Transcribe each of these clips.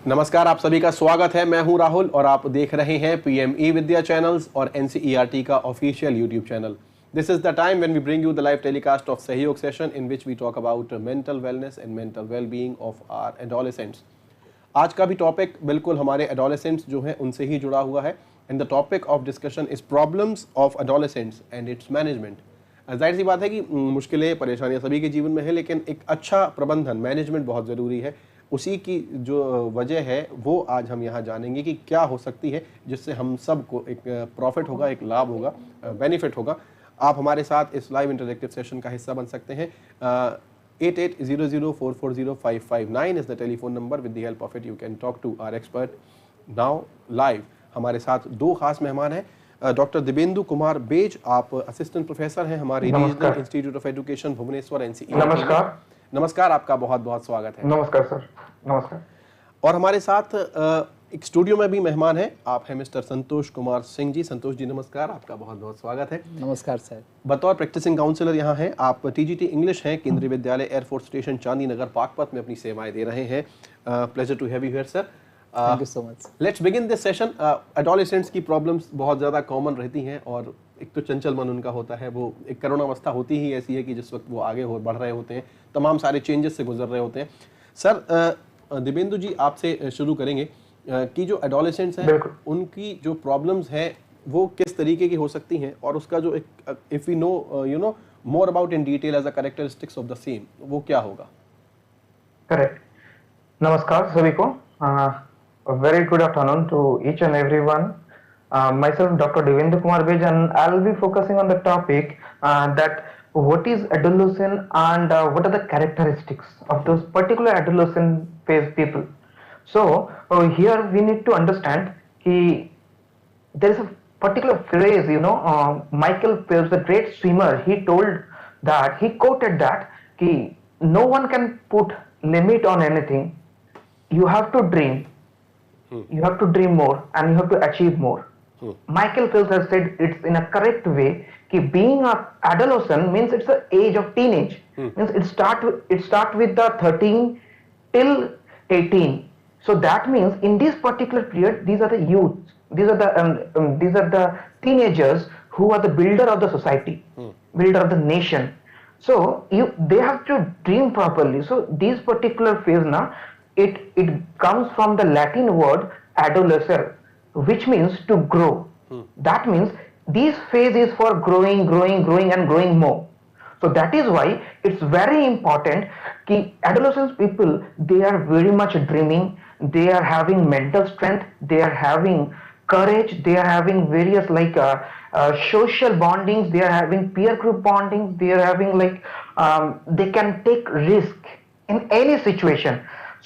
नमस्कार, आप सभी का स्वागत है। मैं हूं राहुल और आप देख रहे हैं पीएम eVidya चैनल्स और एनसीईआरटी का official YouTube channel. This is the time when we bring you the live telecast of Sahyog session in which we talk about mental wellness and mental well-being of our adolescents. आज का भी topic बिल्कुल हमारे adolescents जो हैं उनसे ही जुड़ा हुआ है and the topic of discussion is problems of adolescents and it's management. जाहिर सी बात है कि मुश्किलें परेशानियां सभी के जीवन में है, लेकिन एक अच्छा प्रबंधन मैनेजमेंट बहुत ज़रूरी है। उसी की जो वजह है वो आज हम यहाँ जानेंगे कि क्या हो सकती है जिससे हम सबको एक प्रॉफिट होगा, एक लाभ होगा, बेनिफिट होगा। आप हमारे साथ इस लाइव इंटरेक्टिव सेशन का हिस्सा बन सकते हैं। 8800440559 is the telephone number. With the help of it you can talk to our expert now live. हमारे साथ दो खास मेहमान हैं। डॉक्टर दिव्येंदु कुमार बेज, आप असिस्टेंट प्रोफेसर हैं हमारे regional institute of education Bhubaneswar NCERT. नमस्कार। नमस्कार, आपका बहुत बहुत स्वागत है। नमस्कार सर। नमस्कार। और हमारे साथ एक स्टूडियो में भी मेहमान हैं, आप हैं मिस्टर संतोष कुमार सिंह जी। संतोष जी नमस्कार, आपका बहुत बहुत स्वागत है। नमस्कार सर। बतौर प्रैक्टिसिंग काउंसलर यहाँ हैं आप। टीजीटी इंग्लिश हैं, केंद्रीय विद्यालय एयरफोर्स स्टेशन चांदी नगर पाकपत में अपनी सेवाएं दे रहे हैं। Pleasure to have you here sir. Thank you so much. Let's begin this session. Adolescents की प्रॉब्लम्स बहुत ज़्यादा कॉमन रहती हैं और एक तो चंचल मन उनका होता है। वो एक करुणावस्था होती ही ऐसी है कि जिस वक्त वो आगे बढ़ रहे होते हैं, तमाम सारे चेंजेस से गुजर रहे होते हैं। सर दिव्येंदु जी, आपसे शुरू करेंगे कि जो एडोलेसेंट्स हैं उनकी जो प्रॉब्लम्स हैं वो किस तरीके की हो सकती हैं और उसका जो एक if we know you know more about in detail as a characteristics of the same, वो क्या होगा? करेक्ट। नमस्कार सभी को। Very good afternoon to each and everyone. Myself Dr. Divyendra Kumar Bej, and I'll be focusing on the topic that what is adolescent and what are the characteristics of those particular adolescent phase people. So here we need to understand that there is a particular phrase, Michael Phelps, the great swimmer, he told that, he quoted that no one can put limit on anything. You have to dream. You have to dream more and you have to achieve more. Michael Phelps has said it's in a correct way कि being an adolescent means it's the age of teenage. Means it start with the 13 till 18. So that means in this particular period, these are the youth. These are the teenagers who are the builder of the society, builder of the nation. So they have to dream properly. So this particular phase now, it comes from the Latin word adolescere, which means to grow. That means this phase is for growing and growing more. So that is why it's very important that adolescent people, they are very much dreaming, they are having mental strength, they are having courage, they are having various social bondings, they are having peer group bondings, they are having they can take risk in any situation.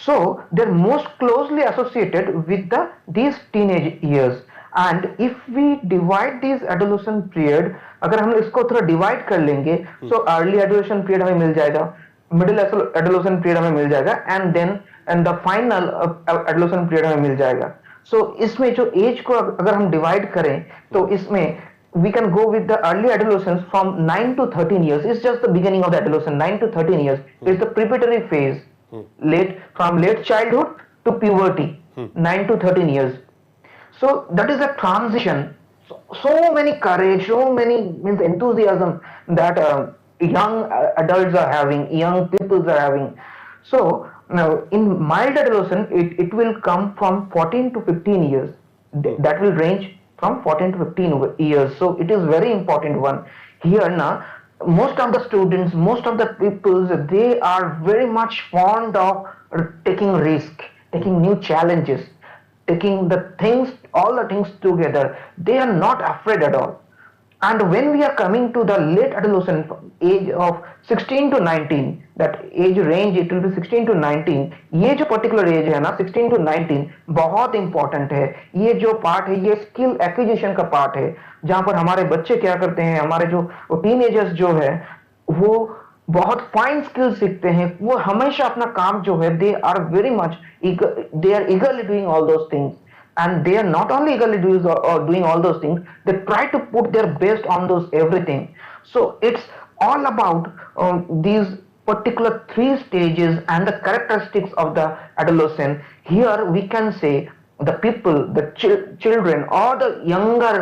So they're most closely associated with these teenage years. And if we divide this adolescent period, अगर हम इसको थोड़ा divide कर लेंगे, so early adolescent period हमें मिल जाएगा, middle adolescent period हमें मिल जाएगा, and the final adolescent period हमें मिल जाएगा. So इसमें जो age को अगर हम divide करें, तो इसमें we can go with the early adolescence from 9 to 13 years. It's just the beginning of the adolescence. 9 to 13 years is the preparatory phase. From late childhood to puberty, 9 to 13 years. So that is a transition. So many courage, so many enthusiasm that young adults are having, young people are having. So now in mild adolescence, it will come from 14 to 15 years. That will range from 14 to 15 years. So it is very important one. Here now, most of the students, most of the people, they are very much fond of taking risk, taking new challenges, taking all the things together. They are not afraid at all. And when we are coming to the late adolescent age of 16 to 19, that age range, it will be 16 to 19. ये जो particular age है ना, 16 to 19 बहुत important है। ये जो part है, ये skill acquisition का part है, जहाँ पर हमारे बच्चे क्या करते हैं, हमारे जो teenagers जो है, वो बहुत फाइन स्किल सीखते हैं। वो हमेशा अपना काम जो है, they are very much they are eagerly doing all those things, and they are not only eagerly doing all those things, they try to put their best on those everything. So it's all about these particular three stages and the characteristics of the adolescent. Here we can say the people, the children or the younger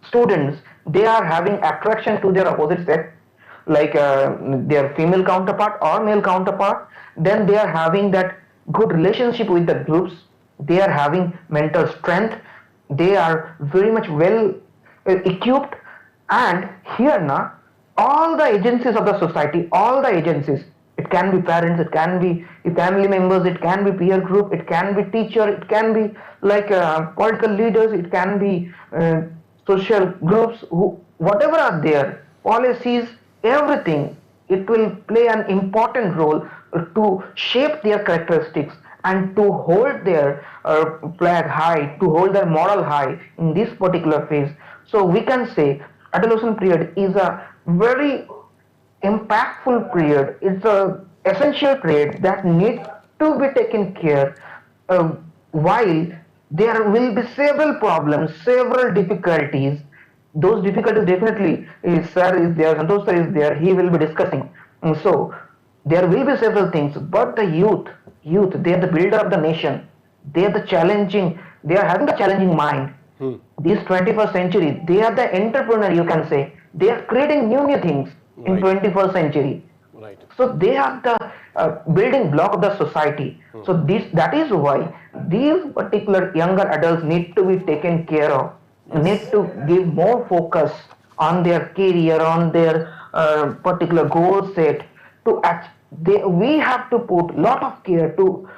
students, they are having attraction to their opposite sex, like their female counterpart or male counterpart. Then they are having that good relationship with the groups. They are having mental strength. They are very much well equipped. And here now, all the agencies of the society, all the agencies, it can be parents, it can be family members, it can be peer group, it can be teacher, it can be like political leaders, it can be social groups, who whatever are there, policies, everything, it will play an important role to shape their characteristics and to hold their flag high, to hold their moral high in this particular phase. So we can say adolescent period is a very impactful period. It's a essential period that needs to be taken care while there will be several problems, several difficulties. Those difficulties definitely sir is there, Santosh sir is there, he will be discussing. So there will be several things, but the youth, they are the builder of the nation. They are the challenging, they are having a challenging mind. This 21st century, they are the entrepreneur, you can say. They are creating new things in 21st century. Right. So they are the building block of the society. So that is why these particular younger adults need to be taken care of. Need to give more focus on their career, on their particular goal set. We have to put lot of care to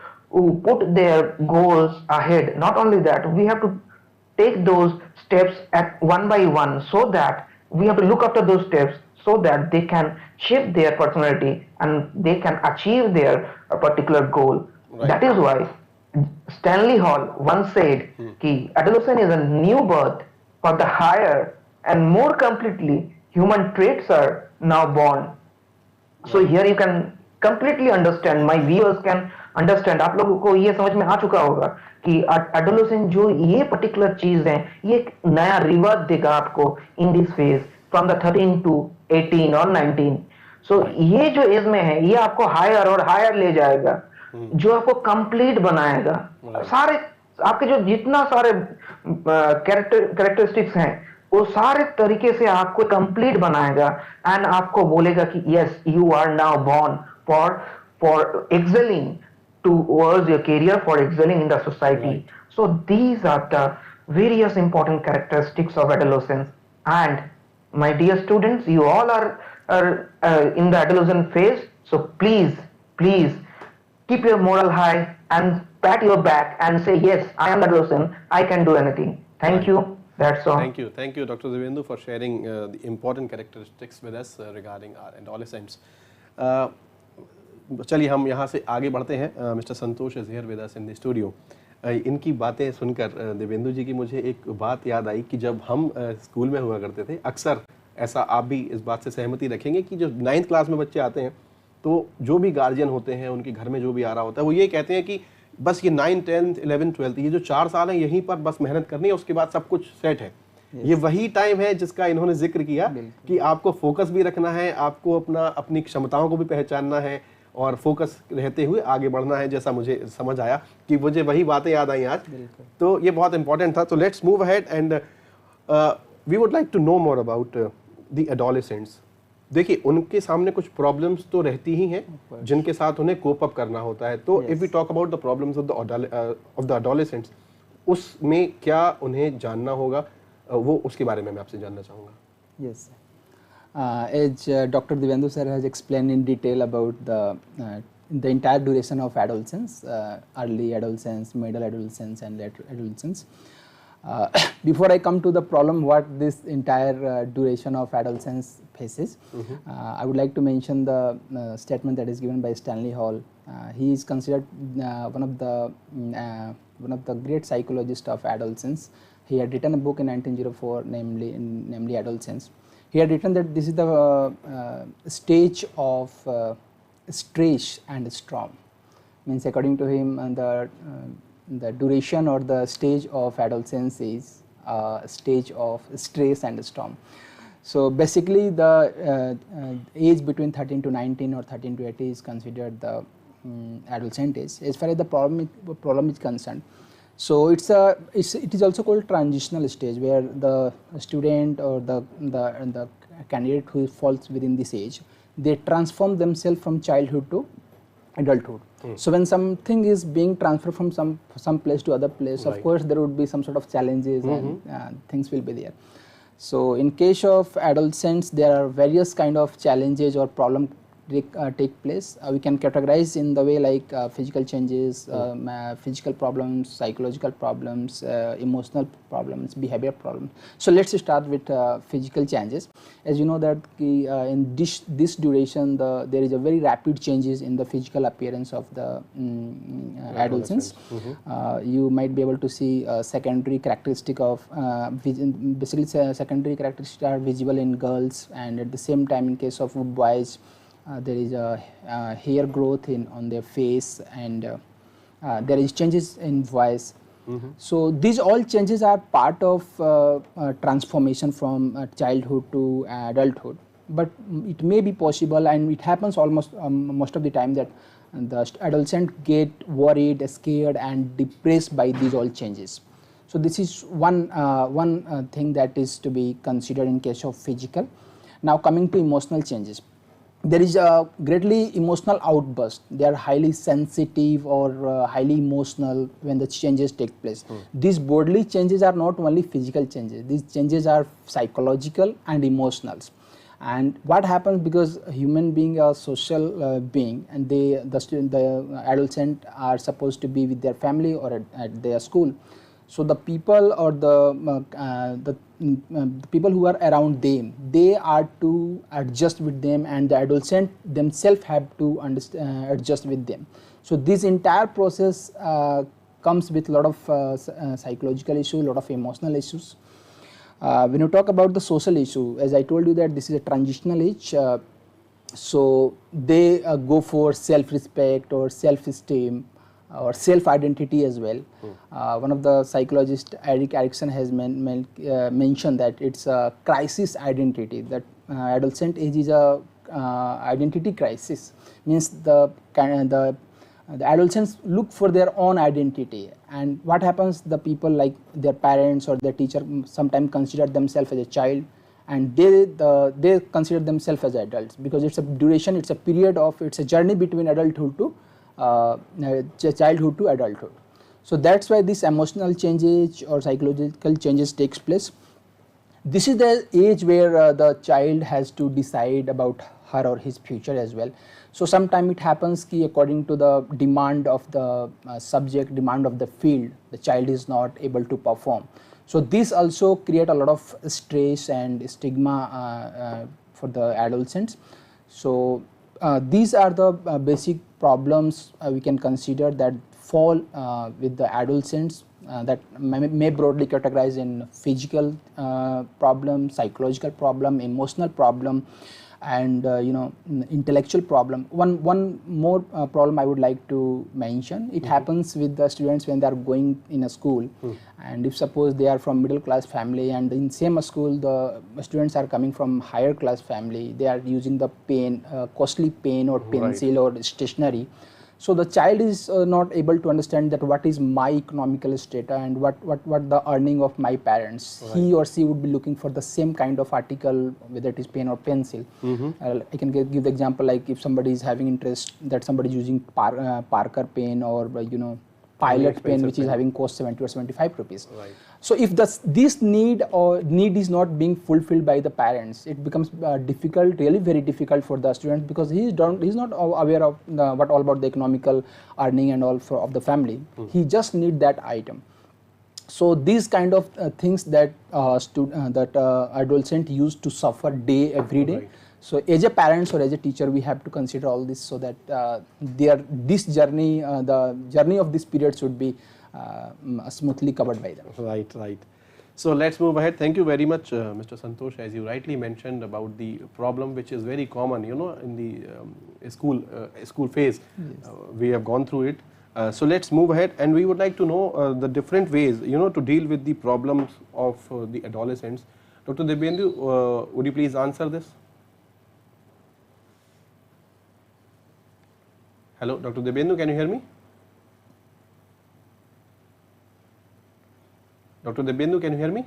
put their goals ahead. Not only that, we have to take those steps at one by one, so that we have to look after those steps so that they can shape their personality and they can achieve their particular goal. Right. That is why Stanley Hall once said कि adolescence is a new birth for the higher and more completely human traits are now born. So here you can completely understand, my viewers can understand, आप लोगों को ये समझ में आ चुका होगा कि adolescent जो ये particular चीज है, ये एक नया रिवर्स देगा आपको in this phase from the 13 to 18 or 19. So ये जो एज में है, ये आपको हायर और हायर ले जाएगा, जो आपको कंप्लीट बनाएगा. सारे आपके जो जितना सारे कैरेक्टरिस्टिक्स हैं, वो सारे तरीके से आपको कंप्लीट बनाएगा एंड आपको बोलेगा कि yes, you are now born for excelling towards your career, for excelling in the society. Right. So these are the various important characteristics of adolescence. And my dear students, you all are in the adolescent phase. So please keep your moral high and pat your back and say, yes, I am adolescent, I can do anything. Thank you. That's all. Thank you, Dr. Divendu, for sharing the important characteristics with us regarding our adolescents. चलिए हम यहाँ से आगे बढ़ते हैं. Mister Santosh is here with us in the studio. इनकी बातें सुनकर दिवेंदु जी की मुझे एक बात याद आई कि जब हम स्कूल में हुआ करते थे, अक्सर ऐसा आप भी इस बात से सहमति रखेंगे कि जो 9th क्लास में बच्चे आते हैं, तो जो भी गार्जियन होते हैं, उनके घर में जो भी आ रहा होता है, वो ये कहते हैं कि बस ये 9, 10, 11, 12 ये जो 4 साल हैं, यहीं पर बस मेहनत करनी है, उसके बाद सब कुछ सेट है. ये वही टाइम है जिसका इन्होंने जिक्र किया कि आपको फोकस भी रखना है, आपको अपनी क्षमताओं को भी पहचानना है और फोकस रहते हुए आगे बढ़ना है. जैसा मुझे समझ आया कि मुझे वही बातें याद आई आज, तो ये बहुत इंपॉर्टेंट था. तो let's move ahead and we would like to know more about the adolescents. देखिए, उनके सामने कुछ प्रॉब्लम्स तो रहती ही हैं जिनके साथ उन्हें कोप अप करना होता है. तो if we talk about the problems of the adolescents, उसमें क्या उन्हें जानना होगा, वो उसके बारे में मैं आपसे जानना चाहूँगा. Yes, as Dr. Divendu sir has explained in detail about the entire duration of adolescence, early adolescence, middle adolescence and late adolescence. Before I come to the problem what this entire duration of adolescence faces, I would like to mention the statement that is given by Stanley Hall. He is considered one of the great psychologists of adolescence. He had written a book in 1904 namely Adolescence. He had written that this is the stage of stress and storm. Means according to him, the duration or the stage of adolescence is a stage of stress and storm. So basically the age between 13 to 19 or 13 to 18 is considered the adolescent age as far as the problem is concerned. So it is also called transitional stage, where the student or the candidate who falls within this age, they transform themselves from childhood to adulthood. So when something is being transferred from some place to other place, of course there would be some sort of challenges and things will be there. So in case of adolescents, there are various kind of challenges or problem take place. We can categorize in the way like physical changes, physical problems, psychological problems, emotional problems, behavior problems. So let's start with physical changes. As you know that in this duration, there is a very rapid changes in the physical appearance of the adolescents. You might be able to see secondary characteristic of basically secondary characteristics are visible in girls, and at the same time in case of boys, there is a hair growth on their face, and there is changes in voice. So these all changes are part of transformation from childhood to adulthood. But it may be possible, and it happens almost most of the time, that the adolescent get worried, scared, and depressed by these all changes. So this is one thing that is to be considered in case of physical. Now coming to emotional changes. There is a greatly emotional outburst. They are highly sensitive or highly emotional when the changes take place. These bodily changes are not only physical changes. These changes are psychological and emotional. And what happens, because human being are social being, and the adolescent are supposed to be with their family or at their school. So the people or the people who are around them, they are to adjust with them, and the adolescent themselves have to adjust with them. So this entire process comes with a lot of psychological issues, a lot of emotional issues. When you talk about the social issue, as I told you that this is a transitional age, so they go for self-respect or self-esteem or self-identity as well. One of the psychologists, Eric Erikson, has mentioned that it's a crisis identity, that adolescent age is a identity crisis. Means the adolescents look for their own identity, and what happens, the people like their parents or their teacher sometimes consider themselves as a child, and they consider themselves as adults, because it's a duration, it's a period of, it's a journey between adulthood to childhood to adulthood. So that's why this emotional changes or psychological changes takes place. This is the age where the child has to decide about her or his future as well. So sometimes it happens ki according to the demand of the subject, demand of the field, the child is not able to perform. So this also create a lot of stress and stigma for the adolescents. So these are the basic problems we can consider that fall with the adolescents, that may broadly categorize in physical problem, psychological problem, emotional problem, and intellectual problem. One more problem I would like to mention. It happens with the students when they are going in a school, and if suppose they are from middle class family, and in same school the students are coming from higher class family, they are using the pen, costly pen or pencil or stationery. So the child is not able to understand that what is my economical status and what the earning of my parents. He or she would be looking for the same kind of article, whether it is pen or pencil. I can give the example, like if somebody is having interest that somebody is using Parker pen or Pilot pen, which is having cost 70 or 75 rupees. So if this need is not being fulfilled by the parents, it becomes difficult, really very difficult for the student, because he's not aware of what all about the economical earning and all of the family. He just need that item. So these kind of things that adolescent used to suffer every day. So as a parents or as a teacher, we have to consider all this, so that this journey, the journey of this period should be smoothly covered by them. Right. So let's move ahead. Thank you very much, Mr. Santosh. As you rightly mentioned about the problem which is very common, in the school phase, we have gone through it. So let's move ahead, and we would like to know the different ways, to deal with the problems of the adolescents. Dr. Dibyendu, would you please answer this? Hello, Dr. Dibyendu, can you hear me? Dr. Dibyendu, can you hear me?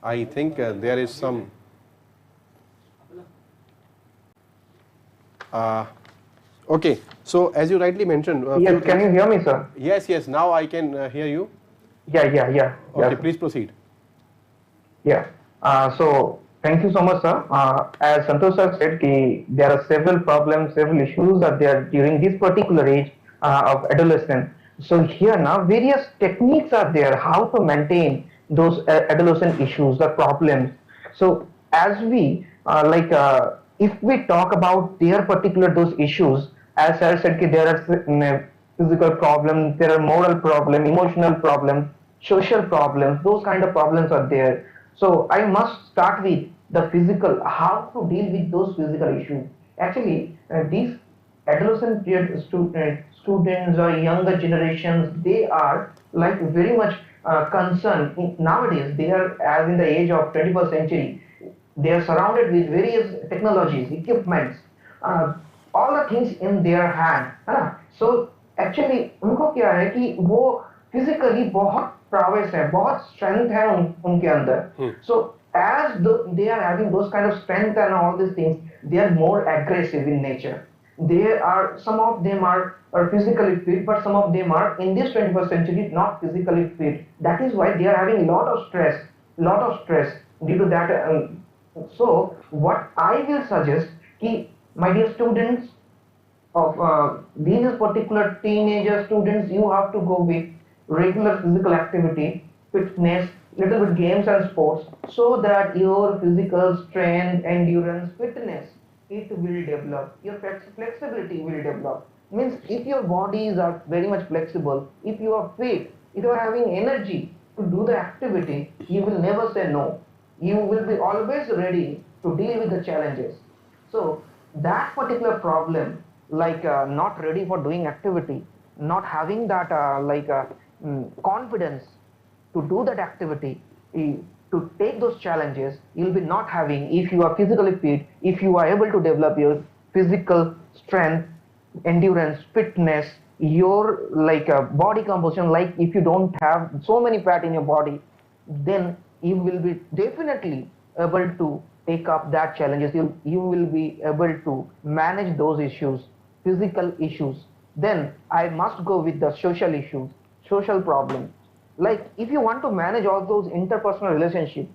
I think there is some. Okay, so as you rightly mentioned. Yes, can you hear me, sir? Yes, yes, now I can hear you. Yeah. Okay, Yes. please proceed. Yeah. So thank you so much, sir. As Santosh sir said, there are several problems, several issues that there during this particular age of adolescent. So here now, various techniques are there how to maintain those adolescent issues, the problems. So as we if we talk about their particular those issues, as I said, there are physical problems, there are moral problems, emotional problems, social problems. Those kind of problems are there. So I must start with the physical, how to deal with those physical issues. Actually, these adolescent period students or younger generations, they are like very much concerned. Nowadays, they are as in the age of 21st century. They are surrounded with various technologies, equipments, uh, all the things in their hand, है ना? So actually उनको क्या है कि वो physically बहुत prowess है, बहुत strength है उनके अंदर. So as they are having those kind of strength and all these things, they are more aggressive in nature. Some of them are physically fit, but some of them are in this 21st century not physically fit. That is why they are having lot of stress due to that. So what I will suggest, my dear students of these particular teenager students, you have to go with regular physical activity, fitness, little bit games and sports, so that your physical strength, endurance, fitness, it will develop. Your flexibility will develop. Means if your bodies are very much flexible, if you are fit, if you are having energy to do the activity, you will never say no. You will be always ready to deal with the challenges. So that particular problem, not ready for doing activity, not having that confidence to do that activity, to take those challenges, you'll be not having. If you are physically fit, if you are able to develop your physical strength, endurance, fitness, your body composition, like if you don't have so many fat in your body, then you will be definitely able to take up that challenges. You will be able to manage those issues, physical issues. Then I must go with the social issues, social problems. Like if you want to manage all those interpersonal relationships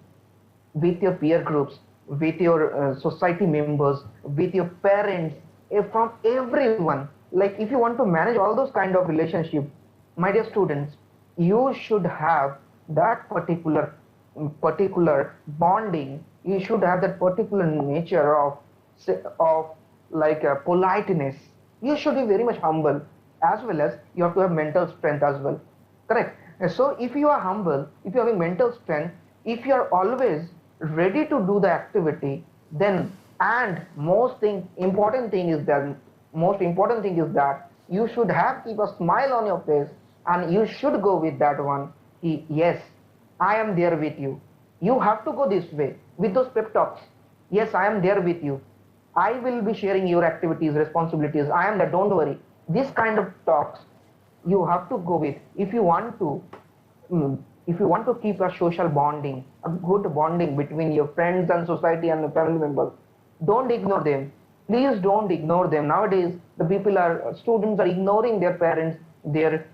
with your peer groups, with your society members, with your parents, from everyone. Like if you want to manage all those kind of relationships, my dear students, you should have that particular bonding. You should have that particular nature of politeness. You should be very much humble, as well as you have to have mental strength as well. Correct. So if you are humble, if you are having mental strength, if you are always ready to do the activity, then and important thing is that you should keep a smile on your face, and you should go with that one. Yes, I am there with you. You have to go this way with those pep talks. Yes, I am there with you. I will be sharing your activities, responsibilities. I am there. Don't worry. This kind of talks you have to go with if you want to keep a social bonding, a good bonding between your friends and society and the family members. Don't ignore them. Please don't ignore them. Nowadays, students are ignoring their parents, their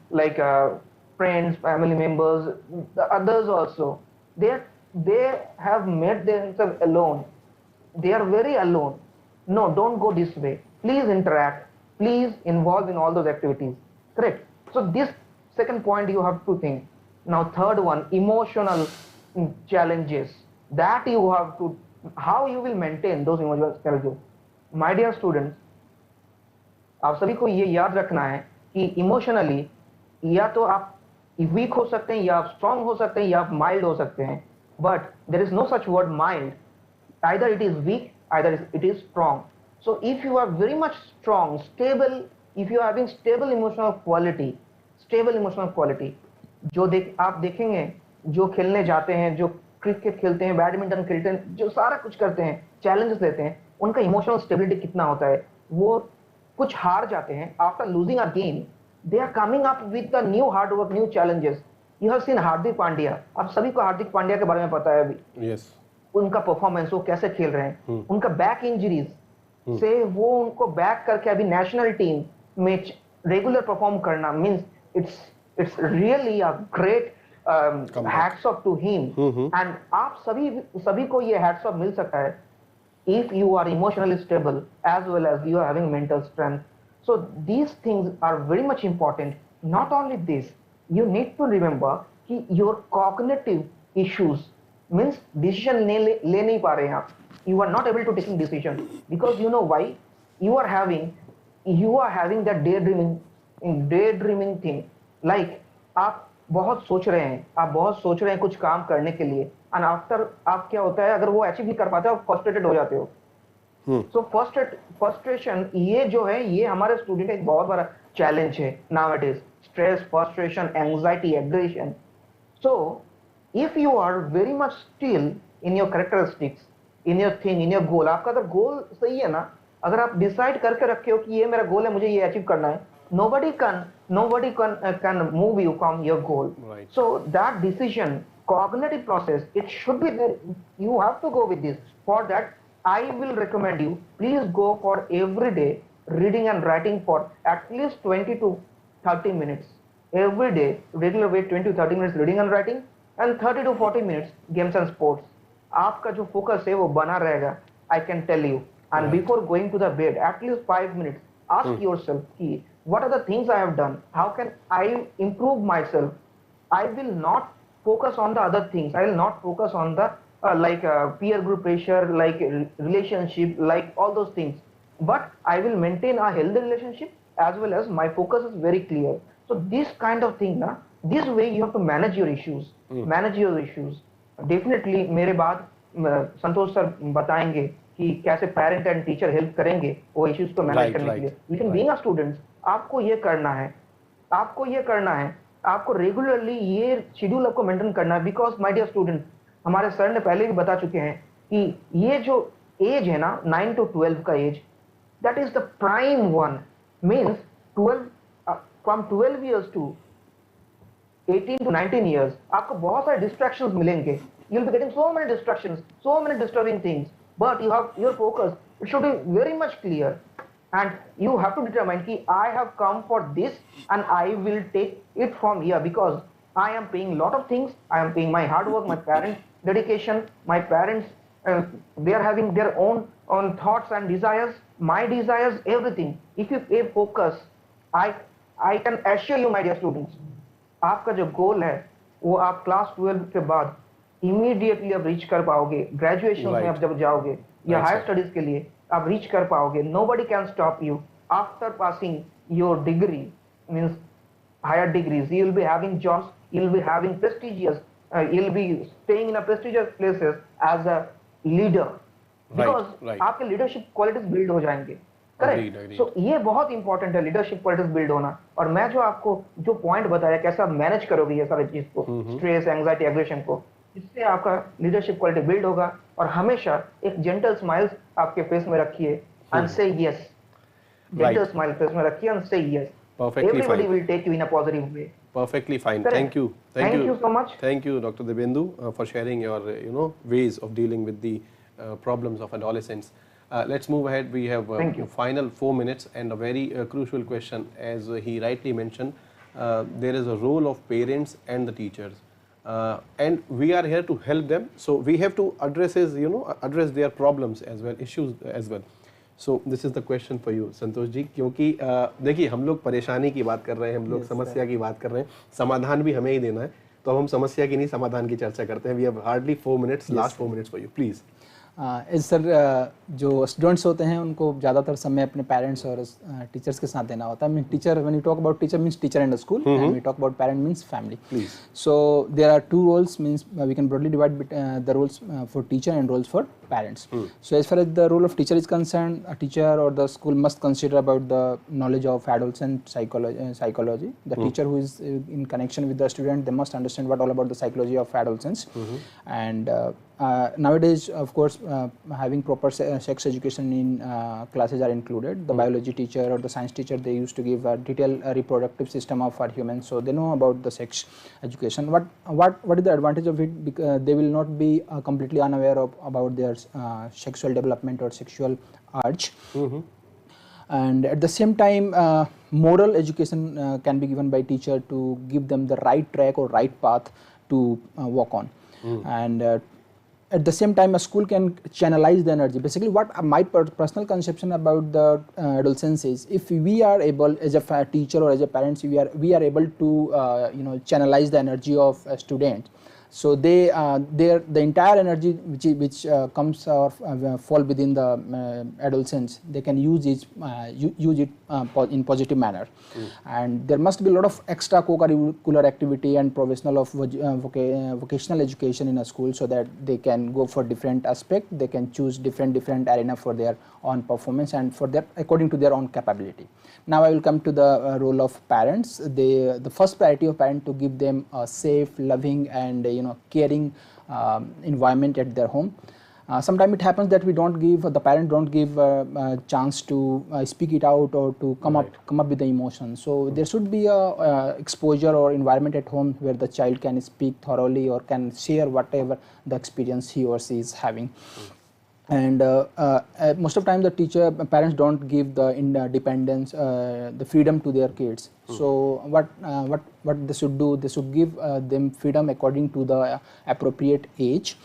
friends, family members, the others also. They have made themselves alone. They are very alone. No, don't go this way. Please interact. Please involve in all those activities. Correct. So this second point you have to think. Now third one, emotional challenges. That you have to, how you will maintain those emotional challenges. My dear students, आप सभी को ये याद रखना है कि emotionally या तो आप वीक हो सकते हैं, या आप स्ट्रांग हो सकते हैं, या आप माइल्ड हो सकते हैं. But there is no such word mild. Either it is weak, either it is strong. So if you are very much strong, stable, if you are having stable emotional quality, जो आप देखेंगे जो खेलने जाते हैं, जो क्रिकेट खेलते हैं, बैडमिंटन खेलते हैं, जो सारा कुछ करते हैं, चैलेंजेस लेते हैं, उनका इमोशनल स्टेबिलिटी कितना होता है। वो कुछ हार जाते हैं, after losing a game they are coming up with the new hard work, new challenges. You have seen Hardik Pandya, आप सभी को हार्दिक पांड्या के बारे में पता है अभी। यस, उनका परफॉर्मेंस, वो कैसे खेल रहे हैं, उनका बैक इंजरीज से वो उनको बैक करके अभी नेशनल टीम में रेगुलर परफॉर्म करना means it's really a great hats off to him. And आप सभी को ये हैट्स ऑफ मिल सकता है if you are emotionally stable as well as you are having mental strength. So these things are very much important. Not only this, you need to remember कि your cognitive issues means decision ले नहीं पा रहे हैं आप, you are not able to taking decision because you know why, you are having that daydreaming thing, like आप बहुत सोच रहे हैं कुछ काम करने के लिए, एंड आफ्टर आप क्या होता है, अगर वो अचीव नहीं कर पाते आप फ्रस्ट्रेटेड हो जाते हो। सो फ्रस्ट्रेशन ये जो है, ये हमारे स्टूडेंट का एक बहुत बड़ा चैलेंज है nowadays. Stress, frustration, anxiety, aggression. So if you are very much still in your characteristics, in your thing, in your goal, आपका अगर गोल सही है ना, अगर आप डिसाइड करके रखे हो कि ये मेरा गोल है, मुझे ये अचीव करना है, nobody can move you from your goal. Right. So that decision, cognitive process, it should be there. You have to go with this. For that, I will recommend you, please go for every day reading and writing for at least 20 to 30 minutes. Every day, regular way, 20 to 30 minutes reading and writing, and 30 to 40 minutes games and sports. आपका जो focus है वो बना रहेगा, I can tell you. And before going to the bed, at least 5 minutes, ask yourself कि what are the things I have done? How can I improve myself? I will not focus on the other things. I will not focus on the peer group pressure, like relationship, like all those things. But I will maintain a healthy relationship as well as my focus is very clear. So this kind of thing, na, this way you have to manage your issues. Manage your issues. Definitely मेरे बाद संतोष sir बताएंगे कि कैसे parent and teacher help करेंगे वो issues को manage करने के लिए। लेकिन बीइंग अ स्टूडेंट आपको ये करना है, आपको रेगुलरली ये शेड्यूल आपको मेंटेन करना है। बिकॉज माय डियर स्टूडेंट, हमारे सर ने पहले भी बता चुके हैं कि ये जो एज है ना 9 to 12 का age, that is the prime one. Means 12 from 12 years to 18 to 19 years आपको बहुत सारे डिस्ट्रैक्शंस मिलेंगे। You will be getting so many distractions, so many disturbing things, but you have your focus, it should be very much clear, and you have to determine ki I have come for this and I will take it from here because I am paying lot of things, I am paying my hard work, my parents dedication, my parents they are having their own thoughts and desires, my desires, everything. If you pay focus, I can assure you my dear students, आपका जो गोल है वो आप class 12 के बाद immediately आप reach कर पाओगे। ग्रेजुएशन में आप जब जाओगे या हायर स्टडीज के लिए आप रीच कर पाओगे। Nobody can stop you after passing your degree, means higher degrees. You will be having jobs, you will be having prestigious, you will be staying in a prestigious places as a leader, because आपके leadership qualities build हो जाएंगे। Correct. सो ये बहुत important है leadership qualities build होना। और मैं जो आपको जो पॉइंट बताया कैसे आप मैनेज करोगे ये सारी चीज को, स्ट्रेस, एंजाइटी, एग्रेशन को, इससे आपका लीडरशिप क्वालिटी बिल्ड होगा। और हमेशा एक जेंटल स्माइल आपके फेस में रखिए एंड से यस, जेंटल स्माइल फेस में रखिए एंड से yes. Everybody will take you in a positive way. Perfectly fine. Correct. Thank you so much. Thank you, Dr. Divendu, for sharing your ways of dealing with the problems of adolescents. Let's move ahead. We have final 4 minutes and a very crucial question. As he rightly mentioned, there is a role of parents and the teachers. And we are here to help them, so we have to address their problems as well, issues as well. So this is the question for you, Santosh ji, क्योंकि देखिए हम लोग परेशानी की बात कर रहे हैं, हम लोग समस्या की बात कर रहे हैं, समाधान भी हमें ही देना है, तो हम समस्या की नहीं समाधान की चर्चा करते हैं। We have hardly 4 minutes, last 4 minutes for you, please. As sir जो स्टूडेंट्स होते हैं उनको ज़्यादातर समय अपने पेरेंट्स और टीचर्स के साथ देना होता है. Mean teacher, when you talk about teacher means teacher and school, and we talk about parent means family. So there are two roles, means we can broadly divide the roles for teacher and roles for parents. So as far as the role of teacher is concerned, a teacher or the school must consider about the knowledge of adolescent psychology. The teacher who is in connection with the student, they must understand what all about the psychology of adolescents. And nowadays, of course, having proper sex education in classes are included. The biology teacher or the science teacher, they used to give a detailed reproductive system of our humans, so they know about the sex education. What is the advantage of it? Because they will not be completely unaware of about their sexual development or sexual urge. And at the same time, moral education can be given by teacher to give them the right track or right path to walk on. And at the same time, a school can channelize the energy. Basically, what my personal conception about the adolescence is, if we are able as a teacher or as a parents, we are able to channelize the energy of a student. So the entire energy which comes or fall within the adolescents, they can use it in positive manner. And there must be a lot of extra co-curricular activity and provisional of vocational education in a school, so that they can go for different aspect. They can choose different arena for their own performance and for their according to their own capability. Now I will come to the role of parents. The first priority of parent to give them a safe, loving and caring environment at their home. Sometimes it happens that the parent don't give a chance to speak it out or to come up with the emotion. So there should be a exposure or environment at home where the child can speak thoroughly or can share whatever the experience he or she is having. And most of the time the parents don't give the independence, the freedom to their kids. So what they should do, they should give them freedom according to the appropriate age,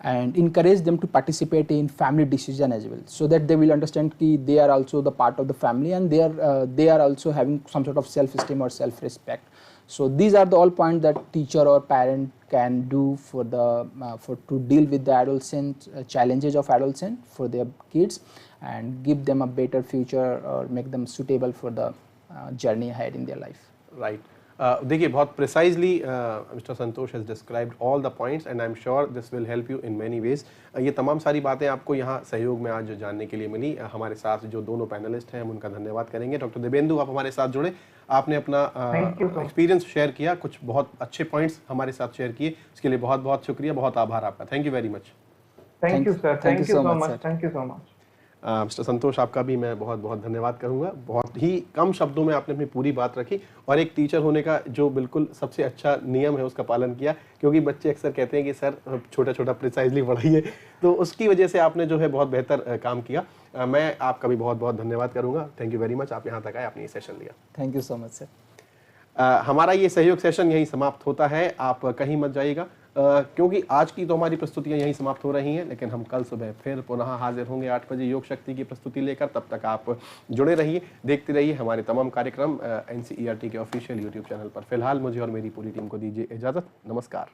and encourage them to participate in family decision as well, so that they will understand that they are also the part of the family, and they are also having some sort of self-esteem or self-respect. So these are the all points that teacher or parent can do for to deal with the adolescent challenges of adolescent for their kids, and give them a better future or make them suitable for the journey ahead in their life. Right. देखिए बहुत precisely Mr. Santosh has described all the points and I'm sure this will help you in many ways. ये तमाम सारी बातें आपको यहाँ सहयोग में आज जानने के लिए मिली. हमारे साथ जो दोनों पैनलिस्ट हैं हम उनका धन्यवाद करेंगे. डॉक्टर दिव्येंदु, आप हमारे साथ जुड़े, आपने अपना एक्सपीरियंस शेयर किया, कुछ बहुत अच्छे पॉइंट्स हमारे साथ शेयर किए, उसके लिए बहुत बहुत शुक्रिया, बहुत आभार आपका. Thank you very much. Thank you sir, thank you so much, thank you so much. Mister Santosh, आपका भी मैं बहुत बहुत धन्यवाद करूंगा. बहुत ही कम शब्दों में आपने अपनी पूरी बात रखी और एक टीचर होने का जो बिल्कुल सबसे अच्छा नियम है उसका पालन किया, क्योंकि बच्चे अक्सर कहते हैं कि सर छोटा छोटा प्रिसाइजली पढ़ाइए, तो उसकी वजह से आपने जो है बहुत बेहतर काम किया. मैं आपका भी बहुत बहुत धन्यवाद करूंगा. थैंक यू वेरी मच, आप यहाँ तक आए, आपने ये सेशन लिया. Thank you so much sir. हमारा ये सहयोग सेशन यहीं समाप्त होता है. आप कहीं मत जाइएगा, क्योंकि आज की तो हमारी प्रस्तुतियां यहीं समाप्त हो रही हैं, लेकिन हम कल सुबह फिर पुनः हाजिर होंगे 8 बजे योग शक्ति की प्रस्तुति लेकर. तब तक आप जुड़े रहिए, देखते रहिए हमारे तमाम कार्यक्रम NCERT के ऑफिशियल यूट्यूब चैनल पर. फिलहाल मुझे और मेरी पूरी टीम को दीजिए इजाज़त. नमस्कार.